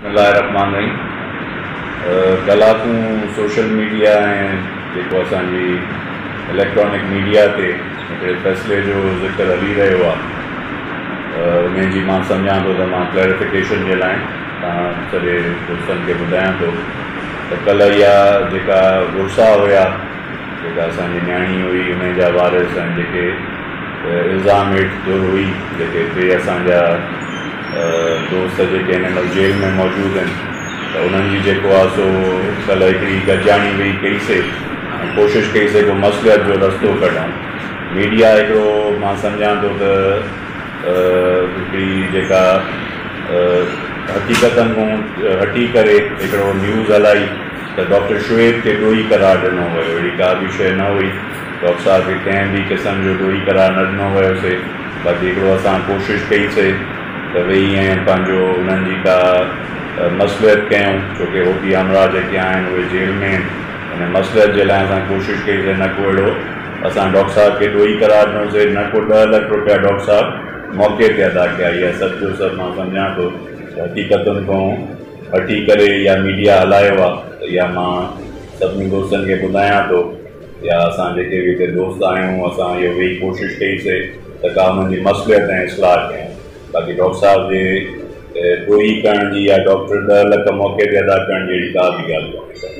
बिस्मिल्लाहिर्रहमानिर्रहीम। कलाकूं social media ऐं जेको असांजी इलेक्ट्रॉनिक मीडिया ते हिकिड़े फ़ैसिले जो ज़िक्र हली रहियो आहे, उन जी मां सम्झां थो त मां क्लैरिफिकेशन जे लाइ तव्हां सॼे दोस्तनि खे ॿुधायां थो त कल्ह इहा जेका गुरसा हुया, जेका असांजी न्याणी हुई, उन जा वारिस ऐं जेके इल्ज़ाम हेठि तुर हुई, जेके टे असांजा दोस्त जेके हिन महिल जेल में मौजूदु आहिनि, त उन्हनि जी जेको आहे सो कल्ह हिकिड़ी गॾिजाणी वेही कईसीं ऐं कोशिशि कईसीं को मसइलत जो रस्तो कढूं। मीडिया हिकिड़ो मां सम्झां थो त हिकिड़ी जेका हक़ीक़तनि खां हटी करे हिकिड़ो न्यूज़ हलाई त डॉक्टर शुएब खे ॾोही करार ॾिनो वियो। अहिड़ी का बि शइ न हुई, डॉक्टर साहिब खे कंहिं बि क़िस्म जो ॾोही करार न ॾिनो वियोसीं। बाक़ी हिकिड़ो असां कोशिशि कईसीं त वेही ऐं पंहिंजो उन्हनि जी का मसइलत कयूं, छोकी होती हमरा जेके आहिनि उहे जेल में आहिनि। हिन मसइलत जे लाइ असां कोशिशि कईसीं न को अहिड़ो असां डॉक्टर साहिब खे ॾोही करार ॾिनोसीं, न को 10 लख रुपया डॉक्टर साहिब मौक़े ते अदा कया। इहा सच जो सभु मां सम्झां थो हक़ीक़तुनि खां हटी करे इहा मीडिया हलायो आहे, त इहा मां सभिनी दोस्तनि खे ॿुधायां थो। या असां जेके बि हिते दोस्त आहियूं, असां इहो वेही कोशिशि कईसीं त का हुननि जी मसइलत ऐं इस्लाह कयूं। बाक़ी डॉक्टर साहिब जे ॾोही करण जी या डॉक्टर 10 लख मौक़े ते अदा करण जहिड़ी का बि ॻाल्हि कोन्हे।